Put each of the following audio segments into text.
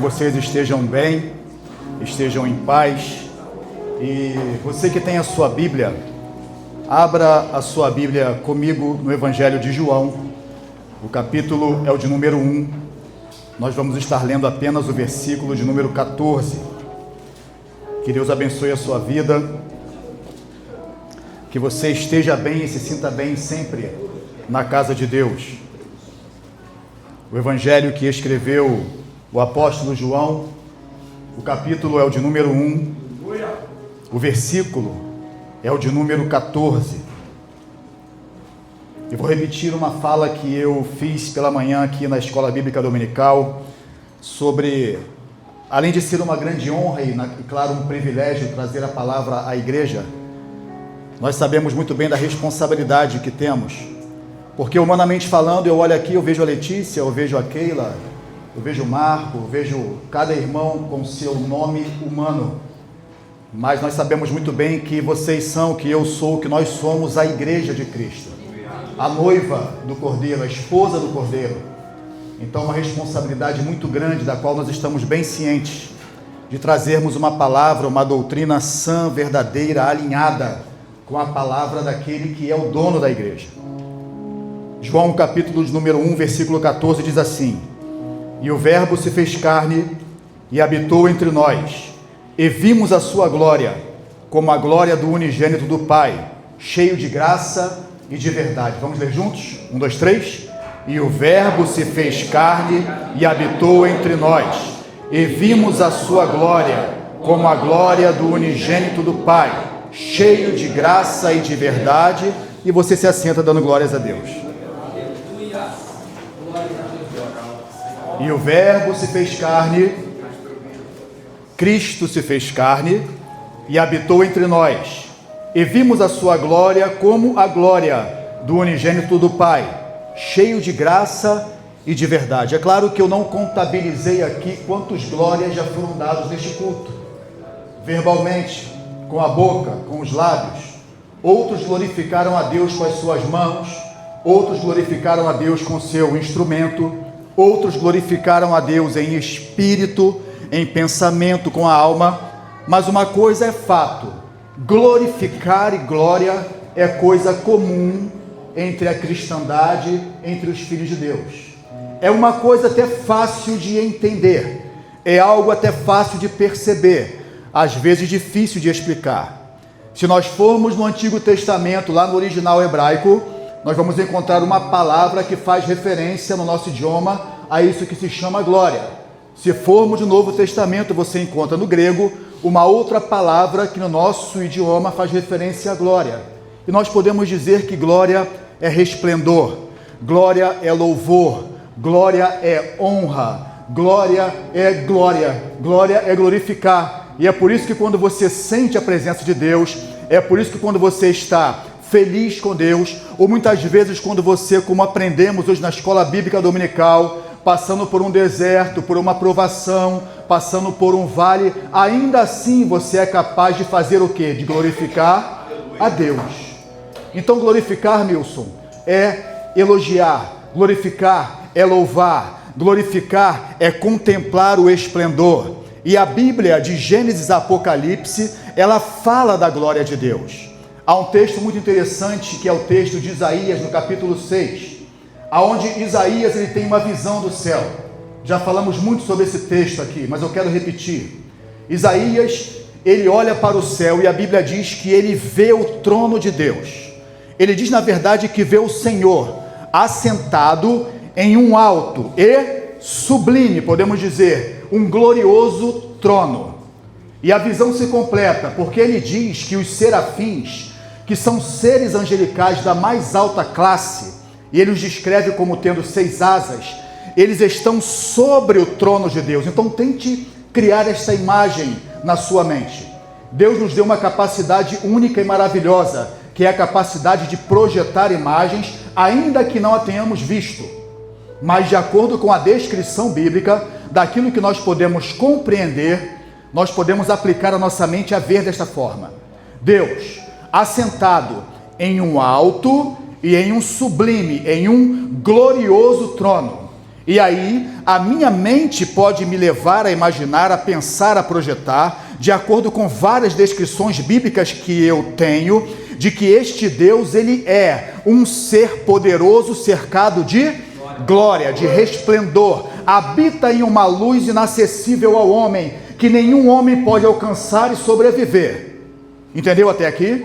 Vocês estejam bem, estejam em paz. E você que tem a sua Bíblia, abra a sua Bíblia comigo no Evangelho de João. O capítulo é o de número 1. Nós vamos estar lendo apenas o versículo de número 14. Que Deus abençoe a sua vida, que você esteja bem e se sinta bem sempre na casa de Deus. O Evangelho que escreveu o apóstolo João, o capítulo é o de número 1, o versículo é o de número 14. Eu vou repetir uma fala que eu fiz pela manhã aqui na Escola Bíblica Dominical, sobre, além de ser uma grande honra e claro, um privilégio trazer a palavra à igreja, nós sabemos muito bem da responsabilidade que temos, porque humanamente falando, eu olho aqui, eu vejo a Letícia, eu vejo a Keila, eu vejo o Marco, eu vejo cada irmão com seu nome humano, mas nós sabemos muito bem que vocês são, que eu sou, que nós somos a igreja de Cristo, a noiva do Cordeiro, a esposa do Cordeiro. Então uma responsabilidade muito grande, da qual nós estamos bem cientes, de trazermos uma palavra, uma doutrina sã, verdadeira, alinhada com a palavra daquele que é o dono da igreja. João capítulo de número 1, versículo 14 diz assim: E o Verbo se fez carne e habitou entre nós, e vimos a sua glória, como a glória do unigênito do Pai, cheio de graça e de verdade. Vamos ler juntos? 1, 2, 3. E o Verbo se fez carne e habitou entre nós, e vimos a sua glória, como a glória do unigênito do Pai, cheio de graça e de verdade. E você se assenta dando glórias a Deus. E o Verbo se fez carne, Cristo se fez carne e habitou entre nós, e vimos a sua glória como a glória do unigênito do Pai, cheio de graça e de verdade. É claro que eu não contabilizei aqui quantos glórias já foram dados neste culto, verbalmente, com a boca, com os lábios. Outros glorificaram a Deus com as suas mãos, outros glorificaram a Deus com o seu instrumento, outros glorificaram a Deus em espírito, em pensamento, com a alma. Mas uma coisa é fato: glorificar e glória é coisa comum entre a cristandade, entre os filhos de Deus. É uma coisa até fácil de entender, é algo até fácil de perceber, às vezes difícil de explicar. Se nós formos no Antigo Testamento, lá no original hebraico, nós vamos encontrar uma palavra que faz referência no nosso idioma a isso que se chama glória. Se formos no Novo Testamento, você encontra no grego uma outra palavra que no nosso idioma faz referência à glória. E nós podemos dizer que glória é resplendor, glória é louvor, glória é honra, glória é glória, glória é glorificar. E é por isso que quando você sente a presença de Deus, é por isso que quando você está feliz com Deus, ou muitas vezes quando você, como aprendemos hoje na Escola Bíblica Dominical, passando por um deserto, por uma provação, passando por um vale, ainda assim você é capaz de fazer o quê? De glorificar a Deus. Então glorificar, Milson, é elogiar, glorificar é louvar, glorificar é contemplar o esplendor. E a Bíblia de Gênesis a Apocalipse, ela fala da glória de Deus. Há um texto muito interessante, que é o texto de Isaías, no capítulo 6, aonde Isaías ele tem uma visão do céu. Já falamos muito sobre esse texto aqui, mas eu quero repetir. Isaías, ele olha para o céu e a Bíblia diz que ele vê o trono de Deus. Ele diz, na verdade, que vê o Senhor assentado em um alto e sublime, podemos dizer, um glorioso trono. E a visão se completa, porque ele diz que os serafins, que são seres angelicais da mais alta classe, e ele os descreve como tendo 6 asas, eles estão sobre o trono de Deus. Então tente criar esta imagem na sua mente. Deus nos deu uma capacidade única e maravilhosa, que é a capacidade de projetar imagens, ainda que não a tenhamos visto. Mas de acordo com a descrição bíblica, daquilo que nós podemos compreender, nós podemos aplicar a nossa mente a ver desta forma: Deus assentado em um alto e em um sublime, em um glorioso trono. E aí, a minha mente pode me levar a imaginar, a pensar, a projetar, de acordo com várias descrições bíblicas que eu tenho, de que este Deus, ele é um ser poderoso cercado de glória, de resplendor, habita em uma luz inacessível ao homem, que nenhum homem pode alcançar e sobreviver. Entendeu até aqui?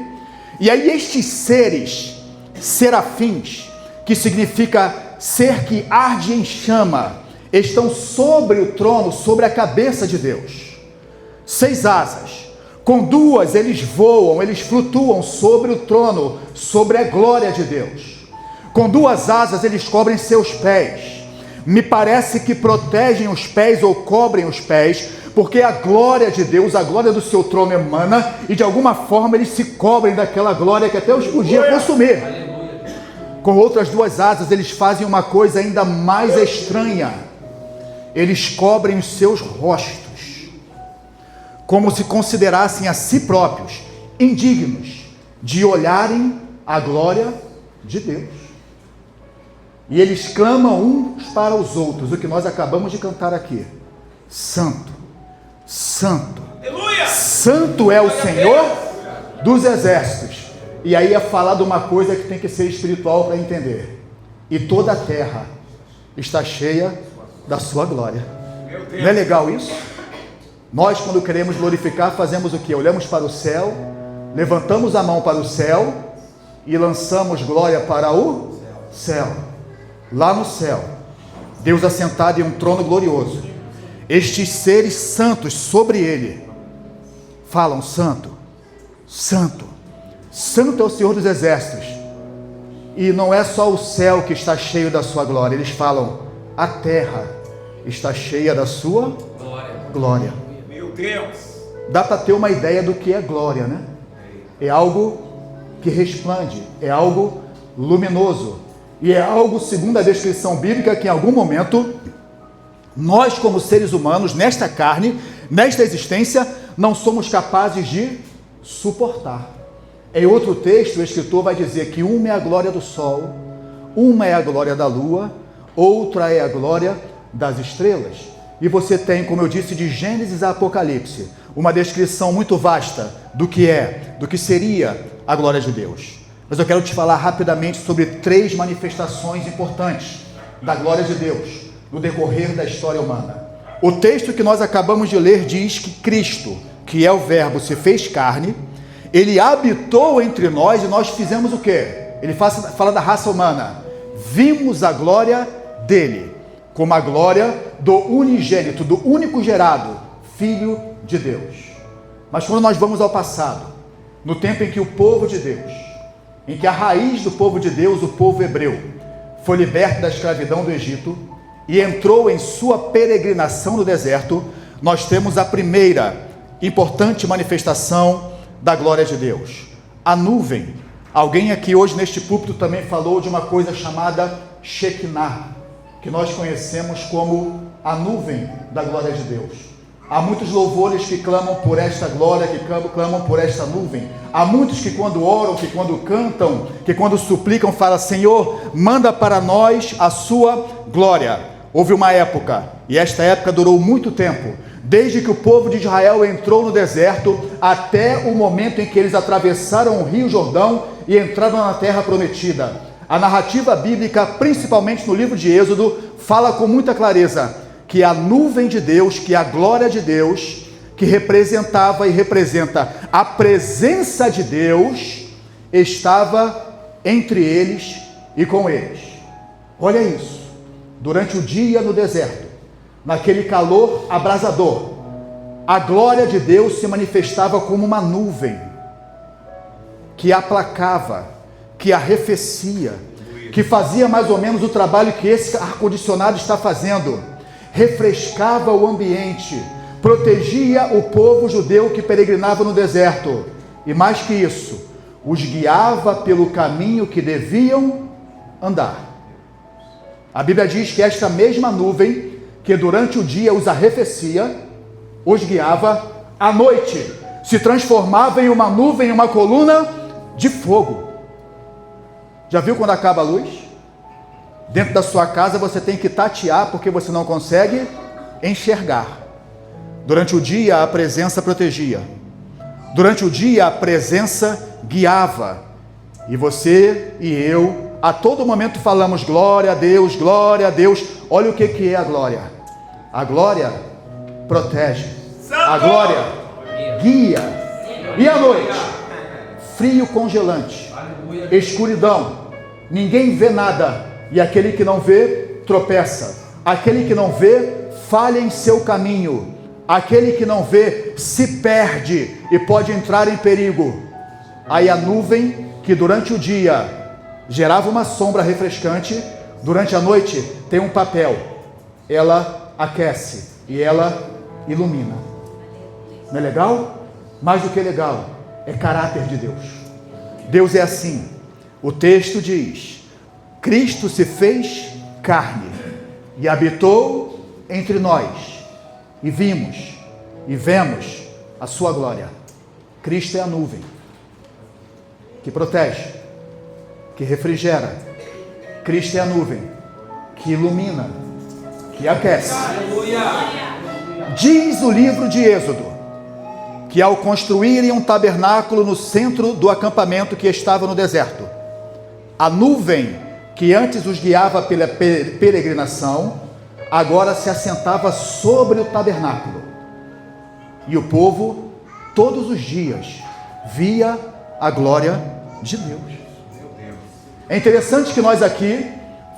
E aí estes seres, serafins, que significa ser que arde em chama, estão sobre o trono, sobre a cabeça de Deus. 6 asas. Com 2 eles voam, eles flutuam sobre o trono, sobre a glória de Deus. Com 2 asas eles cobrem seus pés. Me parece que protegem os pés ou cobrem os pés, porque a glória de Deus, a glória do seu trono emana, e de alguma forma eles se cobrem daquela glória que até os podia consumir. Com outras 2 asas eles fazem uma coisa ainda mais estranha. Eles cobrem os seus rostos, como se considerassem a si próprios indignos de olharem a glória de Deus. E eles clamam uns para os outros, o que nós acabamos de cantar aqui: Santo, Santo, aleluia! Santo é o Senhor dos exércitos. E aí é falar de uma coisa que tem que ser espiritual para entender. E toda a terra está cheia da sua glória. Não é legal isso? Nós, quando queremos glorificar, fazemos o quê? Olhamos para o céu, levantamos a mão para o céu e lançamos glória para o céu. Lá no céu, Deus assentado em um trono glorioso, estes seres santos sobre ele falam: Santo, Santo, Santo é o Senhor dos exércitos. E não é só o céu que está cheio da sua glória, eles falam: a terra está cheia da sua glória. Meu Deus! Dá para ter uma ideia do que é glória, né? É algo que resplande, é algo luminoso, e é algo, segundo a descrição bíblica, que em algum momento nós, como seres humanos, nesta carne, nesta existência, não somos capazes de suportar. Em outro texto, o escritor vai dizer que uma é a glória do sol, uma é a glória da lua, outra é a glória das estrelas. E você tem, como eu disse, de Gênesis a Apocalipse, uma descrição muito vasta do que seria a glória de Deus. Mas eu quero te falar rapidamente sobre 3 manifestações importantes da glória de Deus no decorrer da história humana. O texto que nós acabamos de ler diz que Cristo, que é o Verbo, se fez carne, ele habitou entre nós e nós fizemos o quê? Ele fala da raça humana. Vimos a glória dele, como a glória do unigênito, do único gerado, Filho de Deus. Mas quando nós vamos ao passado, no tempo em que o povo de Deus, em que a raiz do povo de Deus, o povo hebreu, foi liberto da escravidão do Egito e entrou em sua peregrinação no deserto, nós temos a primeira importante manifestação da glória de Deus: a nuvem. Alguém aqui hoje neste púlpito também falou de uma coisa chamada Shekinah, que nós conhecemos como a nuvem da glória de Deus. Há muitos louvores que clamam por esta glória, que clamam por esta nuvem. Há muitos que quando oram, que quando cantam, que quando suplicam, falam: Senhor, manda para nós a sua glória. Houve uma época, e esta época durou muito tempo, desde que o povo de Israel entrou no deserto, até o momento em que eles atravessaram o rio Jordão e entraram na terra prometida. A narrativa bíblica, principalmente no livro de Êxodo, fala com muita clareza que a nuvem de Deus, que a glória de Deus, que representava e representa a presença de Deus, estava entre eles e com eles. Olha isso, durante o dia no deserto, naquele calor abrasador, a glória de Deus se manifestava como uma nuvem que aplacava, que arrefecia, que fazia mais ou menos o trabalho que esse ar-condicionado está fazendo, refrescava o ambiente, protegia o povo judeu que peregrinava no deserto, e mais que isso, os guiava pelo caminho que deviam andar. A Bíblia diz que esta mesma nuvem, que durante o dia os arrefecia, os guiava, à noite se transformava em uma nuvem, em uma coluna de fogo. Já viu quando acaba a luz? Dentro da sua casa você tem que tatear porque você não consegue enxergar. Durante o dia a presença protegia. Durante o dia a presença guiava. E você e eu, a todo momento falamos glória a Deus, glória a Deus. Olha o que é a glória. A glória protege. A glória guia. E à noite? Frio congelante. Escuridão. Ninguém vê nada. E aquele que não vê, tropeça. Aquele que não vê, falha em seu caminho. Aquele que não vê, se perde e pode entrar em perigo. Aí a nuvem, que durante o dia gerava uma sombra refrescante, durante a noite tem um papel. Ela aquece e ela ilumina. Não é legal? Mais do que legal, é caráter de Deus. Deus é assim. O texto diz: Cristo se fez carne e habitou entre nós, e vimos e vemos a sua glória. Cristo é a nuvem que protege, que refrigera. Cristo é a nuvem que ilumina, que aquece. Diz o livro de Êxodo que ao construírem um tabernáculo no centro do acampamento que estava no deserto, a nuvem que antes os guiava pela peregrinação, agora se assentava sobre o tabernáculo. E o povo, todos os dias, via a glória de Deus. É interessante que nós aqui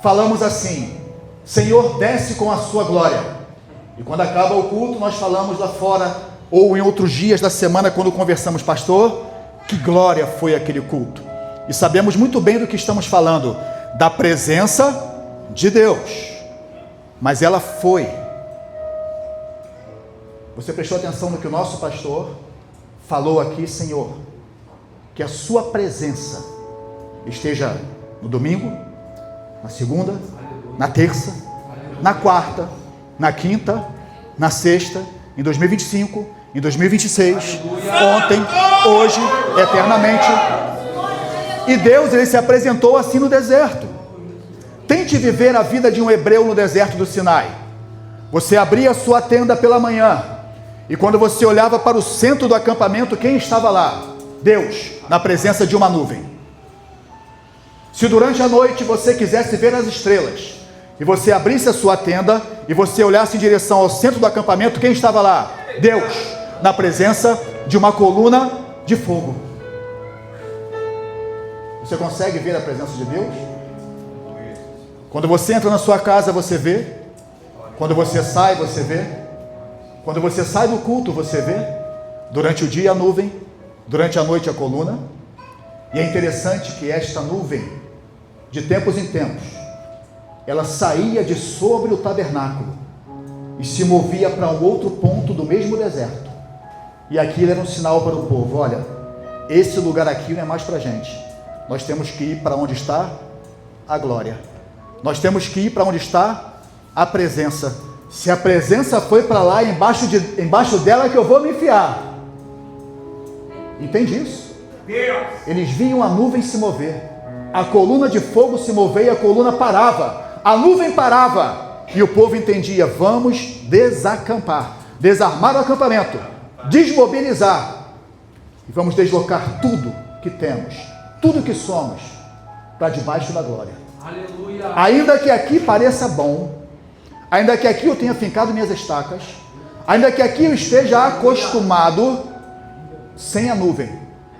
falamos assim: Senhor, desce com a sua glória. E quando acaba o culto, nós falamos lá fora, ou em outros dias da semana, quando conversamos, pastor, que glória foi aquele culto. E sabemos muito bem do que estamos falando, da presença de Deus. Mas ela foi. Você prestou atenção no que o nosso pastor falou aqui? Senhor, que a sua presença esteja no domingo, na segunda, na terça, na quarta, na quinta, na sexta, em 2025, em 2026, ontem, hoje, eternamente. E Deus, ele se apresentou assim no deserto. Tente viver a vida de um hebreu no deserto do Sinai. Você abria a sua tenda pela manhã, e quando você olhava para o centro do acampamento, quem estava lá? Deus, na presença de uma nuvem. Se durante a noite você quisesse ver as estrelas, e você abrisse a sua tenda, e você olhasse em direção ao centro do acampamento, quem estava lá? Deus, na presença de uma coluna de fogo. Você consegue ver a presença de Deus? Quando você entra na sua casa, você vê. Quando você sai, você vê. Quando você sai do culto, você vê. Durante o dia a nuvem, durante a noite a coluna. E é interessante que esta nuvem, de tempos em tempos, ela saía de sobre o tabernáculo e se movia para um outro ponto do mesmo deserto. E aquilo era um sinal para o povo: olha, esse lugar aqui não é mais para a gente. Nós temos que ir para onde está a glória. Nós temos que ir para onde está a presença. Se a presença foi para lá, embaixo dela é que eu vou me enfiar. Entende isso? Eles viam a nuvem se mover, a coluna de fogo se mover e a coluna parava. A nuvem parava e o povo entendia: vamos desacampar, desarmar o acampamento, desmobilizar e vamos deslocar tudo que temos, tudo que somos, para debaixo da glória. Aleluia. Ainda que aqui pareça bom, ainda que aqui eu tenha fincado minhas estacas, ainda que aqui eu esteja acostumado, sem a nuvem,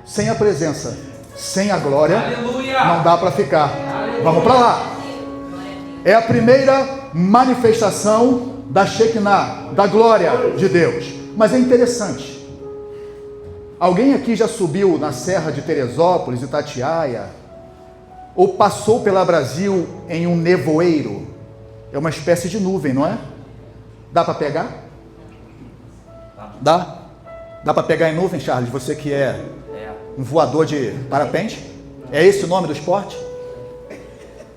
sem a presença, sem a glória, aleluia, não dá para ficar. Aleluia. Vamos para lá. É a primeira manifestação da Shekinah, da glória de Deus. Mas é interessante. Alguém aqui já subiu na Serra de Teresópolis, Itatiaia, ou passou pela Brasil em um nevoeiro? É uma espécie de nuvem, não é? Dá para pegar? Dá? Dá para pegar em nuvem, Charles? Você que é um voador de parapente? É esse o nome do esporte?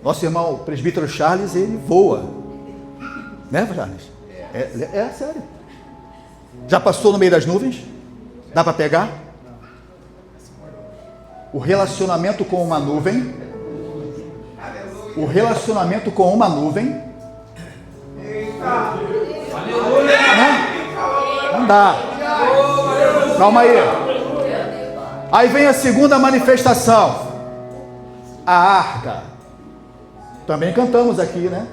Nosso irmão o presbítero Charles, ele voa. Né, Charles? É sério. Já passou no meio das nuvens? Dá para pegar? O relacionamento com uma nuvem, o relacionamento com uma nuvem. Não dá. Calma aí. Aí vem a segunda manifestação, a arca. Também cantamos aqui, né?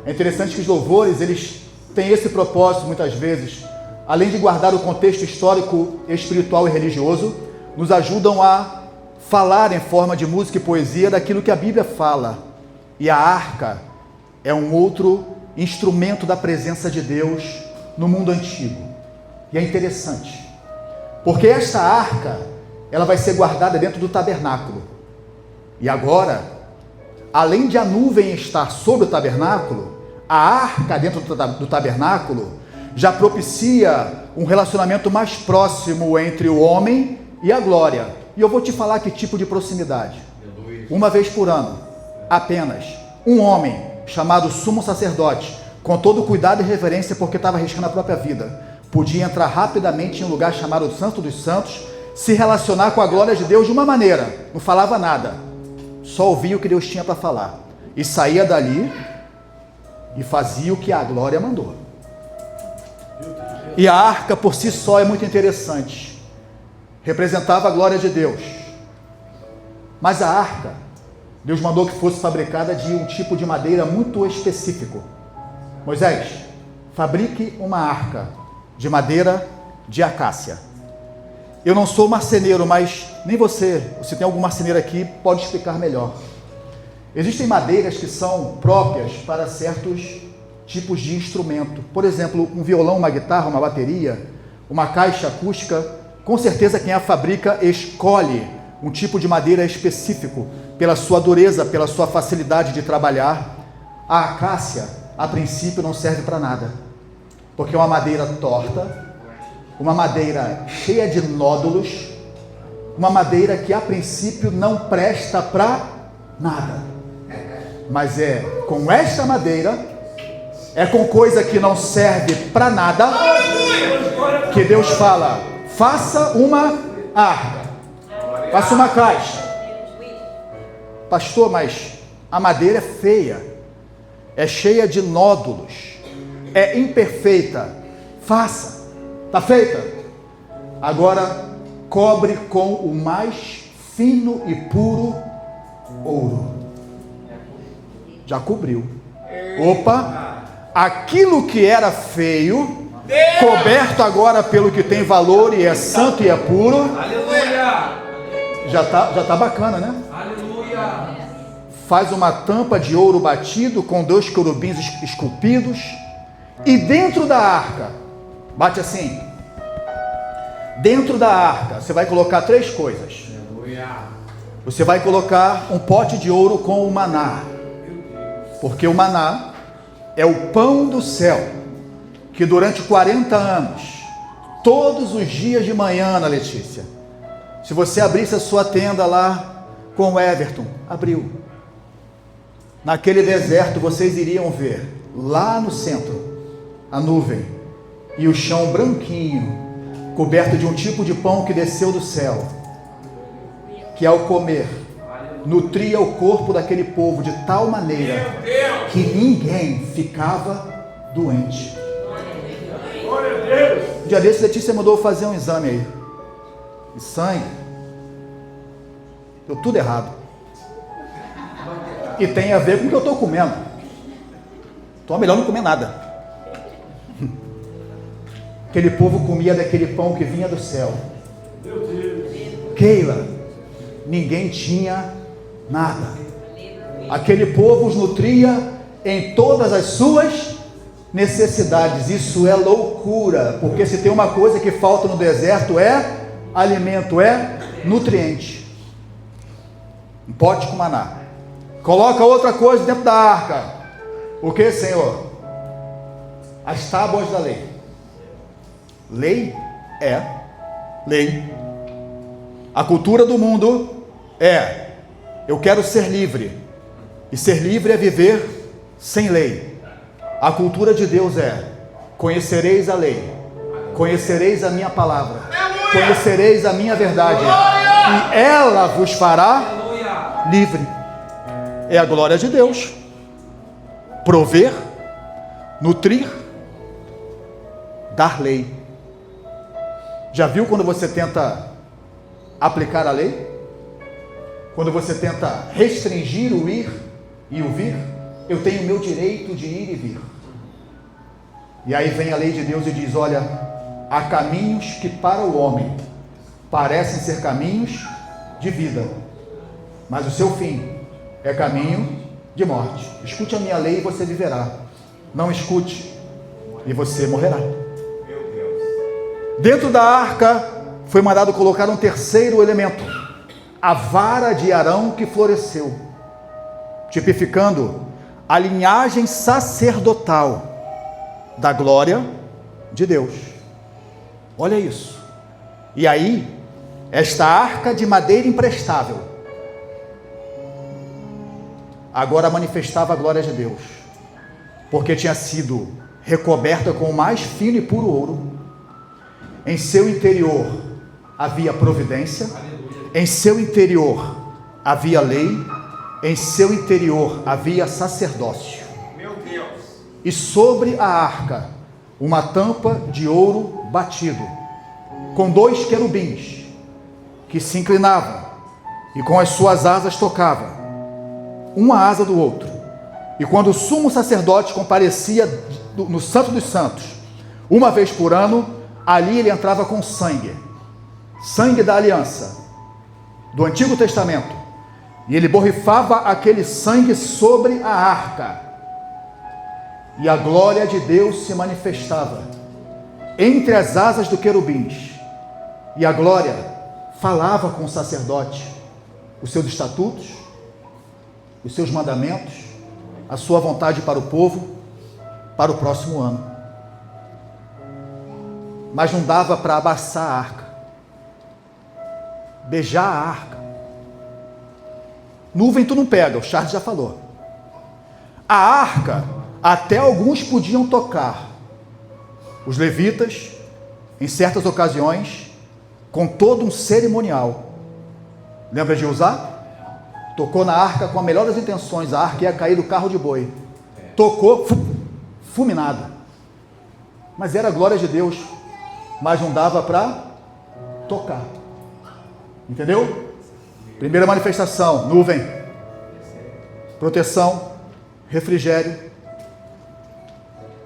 É interessante que os louvores, eles têm esse propósito muitas vezes, além de guardar o contexto histórico, espiritual e religioso, nos ajudam a falar em forma de música e poesia daquilo que a Bíblia fala. E a arca é um outro instrumento da presença de Deus no mundo antigo. E é interessante, porque esta arca, ela vai ser guardada dentro do tabernáculo. E agora, além de a nuvem estar sobre o tabernáculo, a arca dentro do tabernáculo já propicia um relacionamento mais próximo entre o homem e a glória. E eu vou te falar que tipo de proximidade. Uma vez por ano, apenas, um homem chamado sumo sacerdote, com todo cuidado e reverência, porque estava arriscando a própria vida, podia entrar rapidamente em um lugar chamado Santo dos Santos, se relacionar com a glória de Deus de uma maneira, não falava nada, só ouvia o que Deus tinha para falar, e saía dali e fazia o que a glória mandou. E a arca por si só é muito interessante, representava a glória de Deus, mas a arca, Deus mandou que fosse fabricada de um tipo de madeira muito específico. Moisés, fabrique uma arca de madeira de acácia. Eu não sou marceneiro, mas nem você, se tem algum marceneiro aqui, pode explicar melhor. Existem madeiras que são próprias para certos tipos de instrumento. Por exemplo, um violão, uma guitarra, uma bateria, uma caixa acústica. Com certeza quem a fabrica escolhe um tipo de madeira específico, pela sua dureza, pela sua facilidade de trabalhar. A acácia, a princípio, não serve para nada, porque é uma madeira torta, uma madeira cheia de nódulos, uma madeira que a princípio não presta para nada. Mas é com esta madeira, é com coisa que não serve para nada, que Deus fala: faça uma arca, faça uma caixa. Pastor, mas a madeira é feia, é cheia de nódulos, é imperfeita. Faça, está feita? Agora cobre com o mais fino e puro ouro. Já cobriu. Opa, aquilo que era feio, coberto agora pelo que tem valor e é santo e é puro. Aleluia! Já tá bacana, né? Aleluia! Faz uma tampa de ouro batido com 2 querubins esculpidos. E dentro da arca, bate assim. Dentro da arca, você vai colocar 3 coisas. Aleluia! Você vai colocar um pote de ouro com o maná. Porque o maná é o pão do céu, que durante 40 anos, todos os dias de manhã, Ana Letícia, se você abrisse a sua tenda lá com o Everton, abriu. Naquele deserto vocês iriam ver, lá no centro, a nuvem e o chão branquinho, coberto de um tipo de pão que desceu do céu, que ao comer, nutria o corpo daquele povo de tal maneira que ninguém ficava doente. Um dia desse, Letícia mandou fazer um exame aí, de sangue, deu tudo errado. E tem a ver com o que eu estou comendo. Então é melhor não comer nada. Aquele povo comia daquele pão que vinha do céu. Keila, ninguém tinha nada. Aquele povo os nutria em todas as suas necessidades. Isso é loucura, porque se tem uma coisa que falta no deserto é alimento, é nutriente. Um pote com maná. Coloca outra coisa dentro da arca. O que, Senhor? As tábuas da lei. Lei é lei. A cultura do mundo é: eu quero ser livre. E ser livre é viver sem lei. A cultura de Deus é: conhecereis a lei, conhecereis a minha palavra, conhecereis a minha verdade, e ela vos fará livre. é a glória de Deus. Prover, nutrir, dar lei. Já viu quando você tenta aplicar a lei? Quando você tenta restringir o ir e o vir? Eu tenho o meu direito de ir e vir. E aí vem a lei de Deus e diz: olha, há caminhos que para o homem parecem ser caminhos de vida, mas o seu fim é caminho de morte. Escute a minha lei e você viverá. Não escute e você morrerá. Dentro da arca foi mandado colocar um terceiro elemento, a vara de Arão que floresceu, tipificando a linhagem sacerdotal da glória de Deus. Olha isso. E aí, esta arca de madeira imprestável agora manifestava a glória de Deus, porque tinha sido recoberta com o mais fino e puro ouro. Em seu interior havia providência, em seu interior havia lei, em seu interior havia sacerdócio. Meu Deus. E sobre a arca uma tampa de ouro batido, com 2 querubins que se inclinavam e com as suas asas tocavam, uma asa do outro. E quando o sumo sacerdote comparecia no Santo dos Santos, uma vez por ano, ali ele entrava com sangue da aliança, do Antigo Testamento, e ele borrifava aquele sangue sobre a arca, e a glória de Deus se manifestava entre as asas do querubins, e a glória falava com o sacerdote os seus estatutos, os seus mandamentos, a sua vontade para o povo, para o próximo ano. Mas não dava para abraçar a arca, beijar a arca. Nuvem tu não pega, o Charles já falou. A arca, até alguns podiam tocar. Os levitas, em certas ocasiões, com todo um cerimonial. Lembra de usar? Tocou na arca com a melhor das intenções, a arca ia cair do carro de boi. Tocou, fulminada. Mas era a glória de Deus, mas não dava para tocar. Entendeu? Primeira manifestação, nuvem, proteção, refrigério,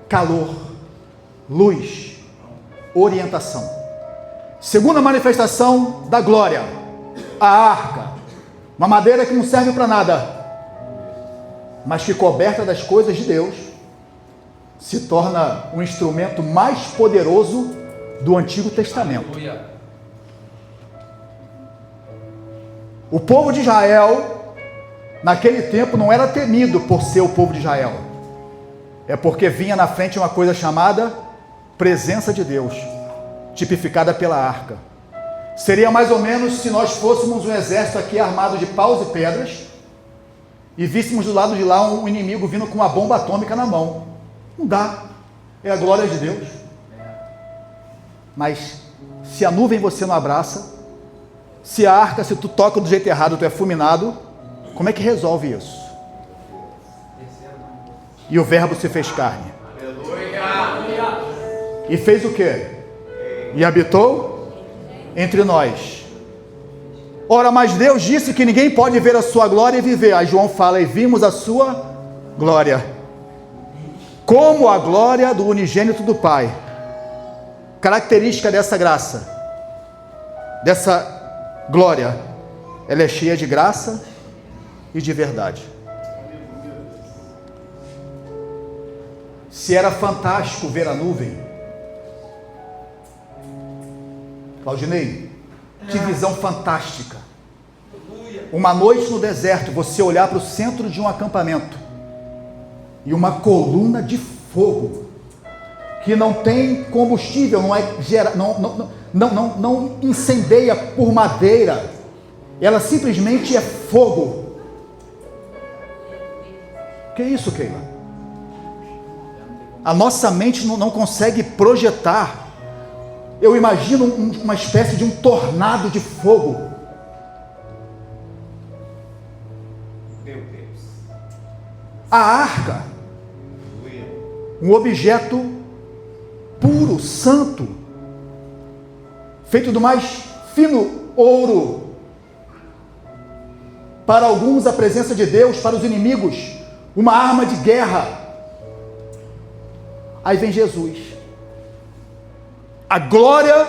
calor, luz, orientação. Segunda manifestação da glória, a arca, uma madeira que não serve para nada, mas que coberta das coisas de Deus, se torna um instrumento mais poderoso do Antigo Testamento. O povo de Israel, naquele tempo, não era temido por ser o povo de Israel. É porque vinha na frente uma coisa chamada presença de Deus, tipificada pela arca. Seria mais ou menos se nós fôssemos um exército aqui armado de paus e pedras e víssemos do lado de lá um inimigo vindo com uma bomba atômica na mão. Não dá. É a glória de Deus. Mas se a nuvem você não abraça, se a arca, se tu toca do jeito errado, tu é fulminado, como é que resolve isso? E o verbo se fez carne. E fez o quê? E habitou entre nós. Ora, mas Deus disse que ninguém pode ver a sua glória e viver. Aí João fala: e vimos a sua glória, como a glória do unigênito do Pai. Característica dessa graça, dessa glória, ela é cheia de graça e de verdade. Se era fantástico ver a nuvem, Claudinei, que visão fantástica. Uma noite no deserto, você olhar para o centro de um acampamento e uma coluna de fogo que não tem combustível, não incendeia por madeira, ela simplesmente é fogo. Que isso, Keila? A nossa mente não consegue projetar. Eu imagino uma espécie de um tornado de fogo. Meu Deus. A arca, um objeto puro, santo, feito do mais fino ouro. Para alguns, a presença de Deus, para os inimigos, uma arma de guerra. Aí vem Jesus, a glória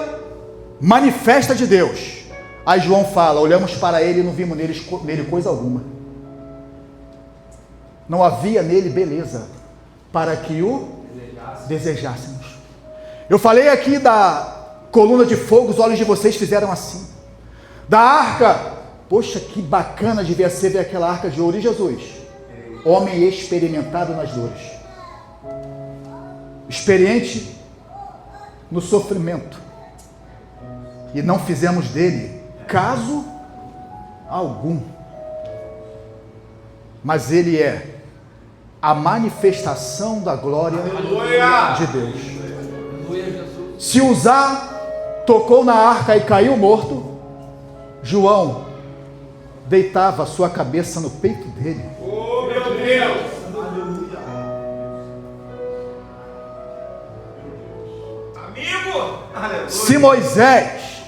manifesta de Deus. Aí João fala, olhamos para ele e não vimos nele coisa alguma. Não havia nele beleza para que o desejássemos. Eu falei aqui da coluna de fogo, os olhos de vocês fizeram assim. Da arca, poxa, que bacana devia ser ver aquela arca de ouro. E Jesus, homem experimentado nas dores, experiente no sofrimento, e não fizemos dele caso algum. Mas ele é a manifestação da glória de Deus. Se Uzá tocou na arca e caiu morto, João deitava sua cabeça no peito dele. Oh, meu Deus! Amigo! Se Moisés,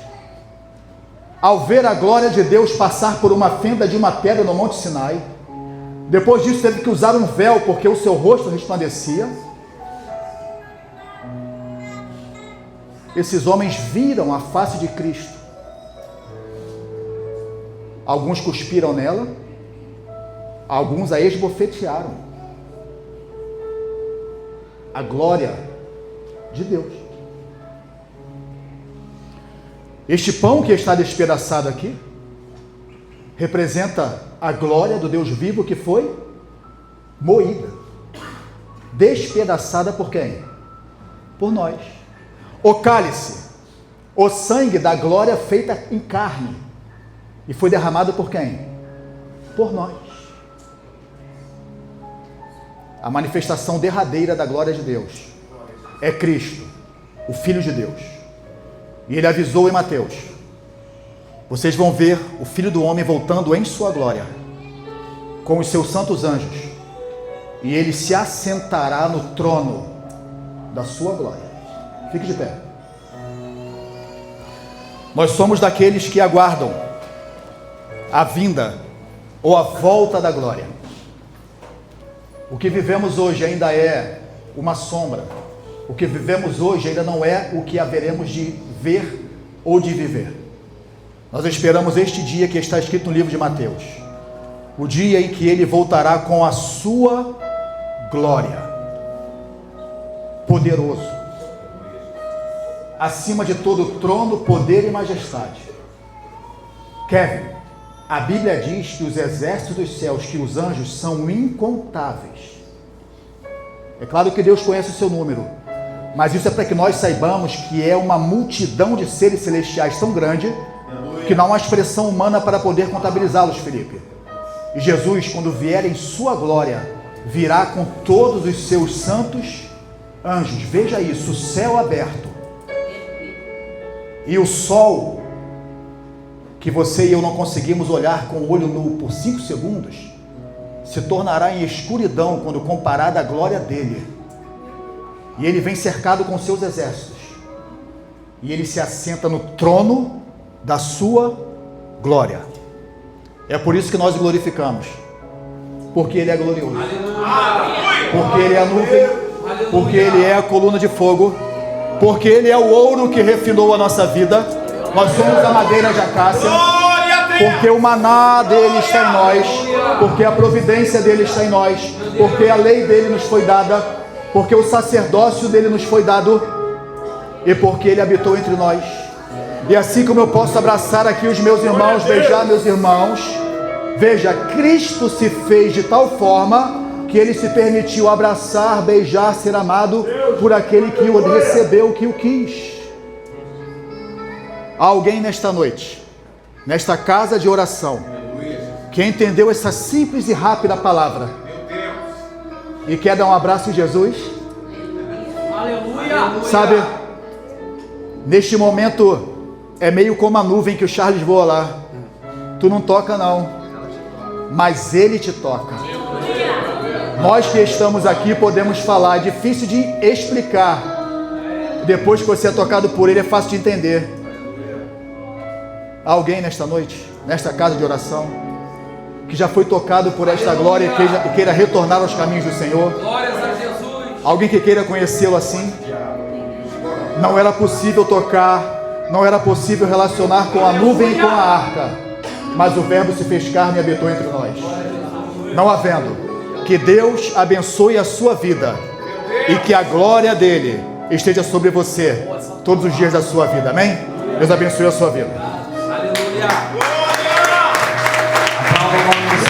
ao ver a glória de Deus passar por uma fenda de uma pedra no Monte Sinai, depois disso teve que usar um véu porque o seu rosto resplandecia, esses homens viram a face de Cristo. Alguns cuspiram nela, alguns a esbofetearam. A glória de Deus. Este pão que está despedaçado aqui representa a glória do Deus vivo que foi moída, despedaçada por quem? Por nós. O cálice, o sangue da glória feita em carne, e foi derramado por quem? Por nós. A manifestação derradeira da glória de Deus é Cristo, o Filho de Deus. E ele avisou em Mateus: vocês vão ver o Filho do Homem voltando em sua glória, com os seus santos anjos, e ele se assentará no trono da sua glória. Fique de pé. Nós somos daqueles que aguardam a vinda ou a volta da glória. O que vivemos hoje ainda é uma sombra. O que vivemos hoje ainda não é o que haveremos de ver ou de viver. Nós esperamos este dia que está escrito no livro de Mateus, o dia em que ele voltará com a sua glória, poderoso, acima de todo trono, poder e majestade. Kevin, a Bíblia diz que os exércitos dos céus, que os anjos são incontáveis. É claro que Deus conhece o seu número, mas isso é para que nós saibamos que é uma multidão de seres celestiais tão grande que não há expressão humana para poder contabilizá-los, Felipe. E Jesus, quando vier em sua glória, virá com todos os seus santos anjos. Veja isso, o céu aberto. E o sol, que você e eu não conseguimos olhar com o olho nu por 5 segundos, se tornará em escuridão quando comparado à glória dele. E ele vem cercado com seus exércitos, e ele se assenta no trono da sua glória. É por isso que nós o glorificamos, porque ele é glorioso, porque ele é a nuvem, porque ele é a coluna de fogo, porque ele é o ouro que refinou a nossa vida. Nós somos a madeira de acácia, porque o maná dele está em nós, porque a providência dele está em nós, porque a lei dele nos foi dada, porque o sacerdócio dele nos foi dado, e porque ele habitou entre nós. E assim como eu posso abraçar aqui os meus irmãos, beijar meus irmãos, veja, Cristo se fez de tal forma que ele se permitiu abraçar, beijar, ser amado por aquele que o recebeu, que o quis. Há alguém nesta noite, nesta casa de oração, que entendeu essa simples e rápida palavra e quer dar um abraço em Jesus? Aleluia! Sabe, neste momento é meio como a nuvem que o Charles voa lá. Tu não toca não, mas ele te toca. Nós que estamos aqui podemos falar, é difícil de explicar. Depois que você é tocado por Ele, é fácil de entender. Há alguém nesta noite, nesta casa de oração, que já foi tocado por esta glória e queira retornar aos caminhos do Senhor? Glórias a Jesus. Alguém que queira conhecê-lo assim? Não era possível tocar, não era possível relacionar com a nuvem e com a arca, mas o Verbo se fez carne e habitou entre nós. Não havendo, que Deus abençoe a sua vida e que a glória dele esteja sobre você todos os dias da sua vida. Amém? Deus abençoe a sua vida. Aleluia.